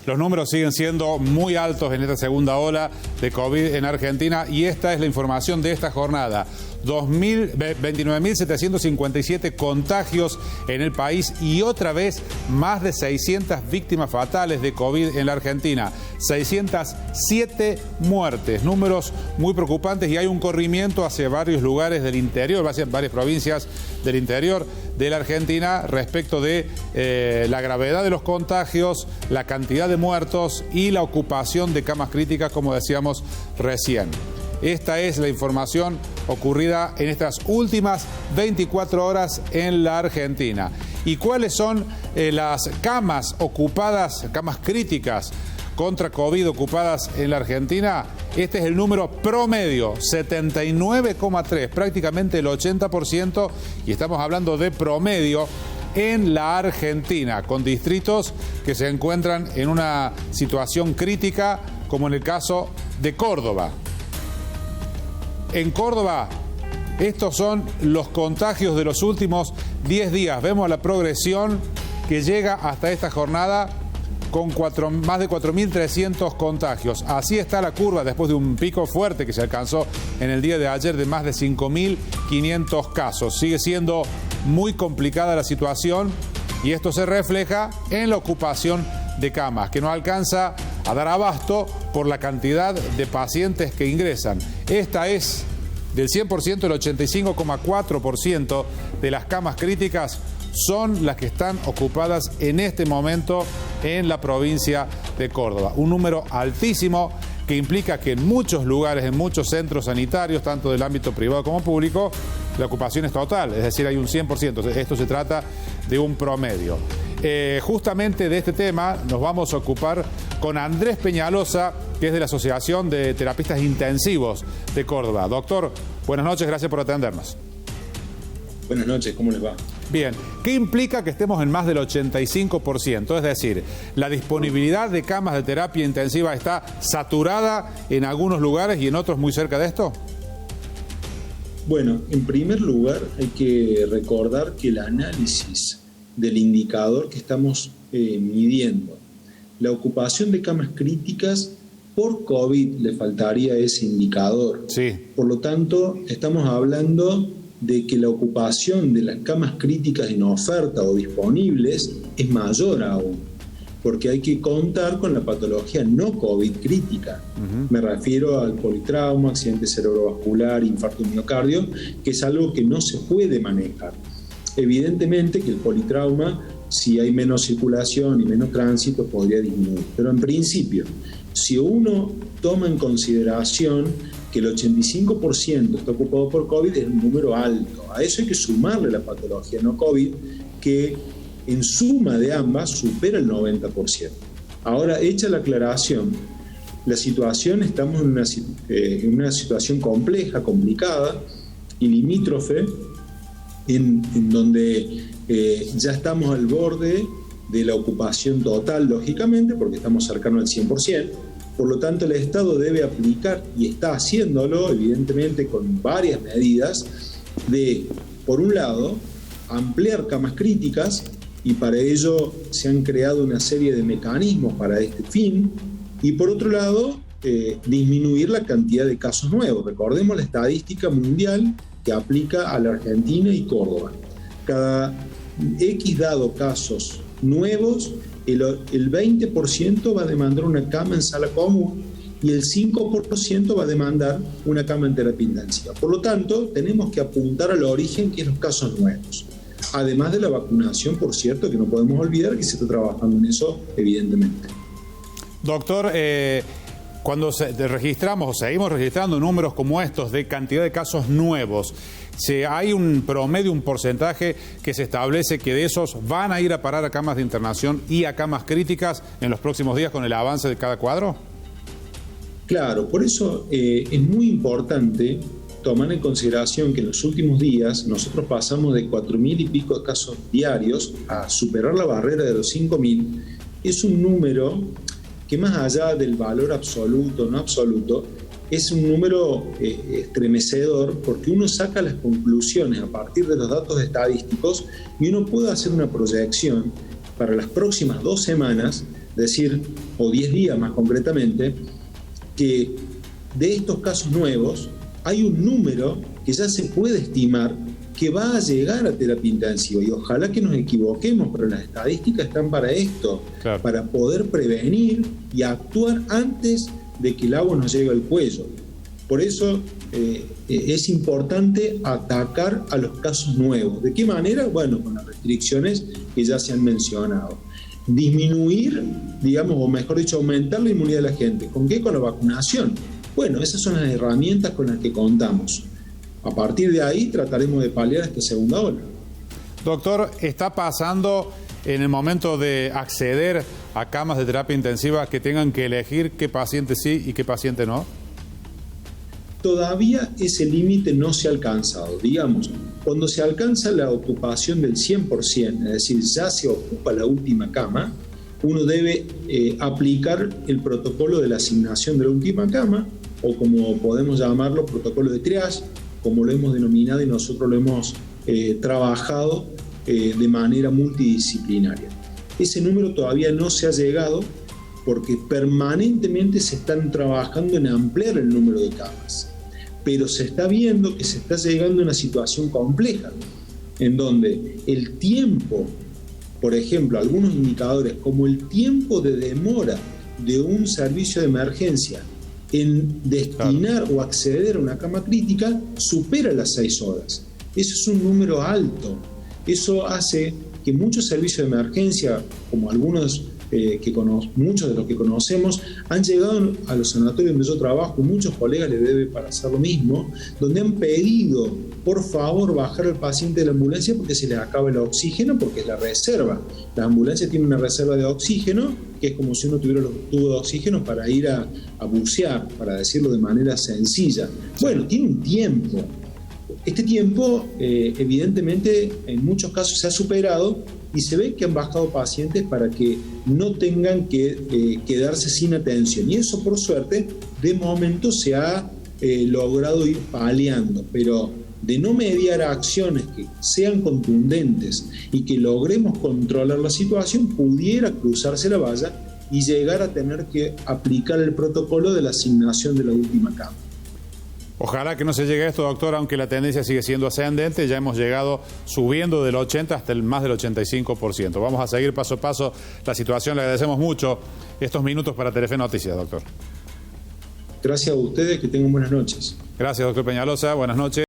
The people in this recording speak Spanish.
Los números siguen siendo muy altos en esta segunda ola de COVID en Argentina y esta es la información de esta jornada. 29.757 contagios en el país y otra vez más de 600 víctimas fatales de COVID en la Argentina. 607 muertes, números muy preocupantes, y hay un corrimiento hacia varios lugares del interior, hacia varias provincias del interior de la Argentina respecto de la gravedad de los contagios, la cantidad de muertos y la ocupación de camas críticas, como decíamos recién. Esta es la información ocurrida en estas últimas 24 horas en la Argentina. ¿Y cuáles son las camas ocupadas, camas críticas contra COVID ocupadas en la Argentina? Este es el número promedio, 79,3, prácticamente el 80%, y estamos hablando de promedio en la Argentina, con distritos que se encuentran en una situación crítica, como en el caso de Córdoba. En Córdoba, estos son los contagios de los últimos 10 días. Vemos la progresión que llega hasta esta jornada con más de 4.300 contagios. Así está la curva después de un pico fuerte que se alcanzó en el día de ayer de más de 5.500 casos. Sigue siendo muy complicada la situación y esto se refleja en la ocupación de camas, que no alcanza a dar abasto por la cantidad de pacientes que ingresan. Esta es, del 100%, el 85,4% de las camas críticas son las que están ocupadas en este momento en la provincia de Córdoba. Un número altísimo que implica que en muchos lugares, en muchos centros sanitarios, tanto del ámbito privado como público, la ocupación es total, es decir, hay un 100%. Esto se trata de un promedio. Justamente de este tema nos vamos a ocupar con Andrés Peñalosa, que es de la Asociación de Terapistas Intensivos de Córdoba. Doctor, buenas noches, gracias por atendernos. Buenas noches, ¿cómo les va? Bien, ¿qué implica que estemos en más del 85%? Es decir, ¿la disponibilidad de camas de terapia intensiva está saturada en algunos lugares y en otros muy cerca de esto? Bueno, en primer lugar hay que recordar que el análisis del indicador que estamos midiendo, la ocupación de camas críticas por COVID, le faltaría ese indicador. Sí. Por lo tanto, estamos hablando de que la ocupación de las camas críticas en oferta o disponibles es mayor aún, porque hay que contar con la patología no COVID crítica. Me refiero al politrauma, accidente cerebrovascular, infarto de miocardio, que es algo que no se puede manejar. Evidentemente que el politrauma, si hay menos circulación y menos tránsito, podría disminuir. Pero en principio, si uno toma en consideración que el 85% está ocupado por COVID, es un número alto. A eso hay que sumarle la patología no COVID, que en suma de ambas supera el 90%. Ahora, hecha la aclaración, la situación, estamos en una situación compleja, complicada y limítrofe, en donde ya estamos al borde de la ocupación total, lógicamente, porque estamos cercanos al 100%. Por lo tanto, el Estado debe aplicar, y está haciéndolo, evidentemente, con varias medidas, de, por un lado, ampliar camas críticas, y para ello se han creado una serie de mecanismos para este fin, y por otro lado, disminuir la cantidad de casos nuevos. Recordemos la estadística mundial que aplica a la Argentina y Córdoba. Cada X dado casos nuevos, el 20% va a demandar una cama en sala común y el 5% va a demandar una cama en terapia intensiva. Por lo tanto, tenemos que apuntar al origen, que es los casos nuevos. Además de la vacunación, por cierto, que no podemos olvidar que se está trabajando en eso, evidentemente. Doctor, cuando registramos o seguimos registrando números como estos de cantidad de casos nuevos, hay un promedio, un porcentaje que se establece que de esos van a ir a parar a camas de internación y a camas críticas en los próximos días con el avance de cada cuadro? Claro, por eso es muy importante tomar en consideración que en los últimos días nosotros pasamos de 4.000 y pico de casos diarios a superar la barrera de los 5.000. Es un número que, más allá del valor absoluto o no absoluto, es un número estremecedor, porque uno saca las conclusiones a partir de los datos estadísticos y uno puede hacer una proyección para las próximas 2 semanas decir, o 10 días más concretamente, que de estos casos nuevos hay un número que ya se puede estimar que va a llegar a terapia intensiva, y ojalá que nos equivoquemos, pero las estadísticas están para esto, claro, para poder prevenir y actuar antes de que el agua nos llegue al cuello. Por eso es importante atacar a los casos nuevos. ¿De qué manera? Bueno, con las restricciones que ya se han mencionado. Disminuir, digamos, o mejor dicho, aumentar la inmunidad de la gente. ¿Con qué? Con la vacunación. Bueno, esas son las herramientas con las que contamos. A partir de ahí trataremos de paliar esta segunda ola. Doctor, ¿está pasando en el momento de acceder a camas de terapia intensiva que tengan que elegir qué paciente sí y qué paciente no? Todavía ese límite no se ha alcanzado. Digamos, cuando se alcanza la ocupación del 100%, es decir, ya se ocupa la última cama, uno debe aplicar el protocolo de la asignación de la última cama, o como podemos llamarlo, protocolo de triage, como lo hemos denominado y nosotros lo hemos trabajado de manera multidisciplinaria. Ese número todavía no se ha llegado porque permanentemente se están trabajando en ampliar el número de camas, pero se está viendo que se está llegando a una situación compleja, en donde el tiempo, por ejemplo, algunos indicadores como el tiempo de demora de un servicio de emergencia en destinar o acceder a una cama crítica supera las 6 horas. Eso es un número alto. Eso hace que muchos servicios de emergencia, como algunos muchos de los que conocemos, han llegado a los sanatorios donde yo trabajo, muchos colegas les debe para hacer lo mismo, donde han pedido, por favor, bajar al paciente de la ambulancia porque se les acaba el oxígeno, porque es la reserva. La ambulancia tiene una reserva de oxígeno, que es como si uno tuviera los tubos de oxígeno para ir a bucear, para decirlo de manera sencilla. Bueno, tiene un tiempo. Este tiempo, evidentemente, en muchos casos se ha superado y se ve que han bajado pacientes para que no tengan que quedarse sin atención. Y eso, por suerte, de momento se ha logrado ir paliando, pero de no mediar acciones que sean contundentes y que logremos controlar la situación, pudiera cruzarse la valla y llegar a tener que aplicar el protocolo de la asignación de la última cama. Ojalá que no se llegue a esto, doctor, aunque la tendencia sigue siendo ascendente. Ya hemos llegado subiendo del 80 hasta más del 85%. Vamos a seguir paso a paso la situación. Le agradecemos mucho estos minutos para Telefe Noticias, doctor. Gracias a ustedes, que tengan buenas noches. Gracias, doctor Peñalosa. Buenas noches.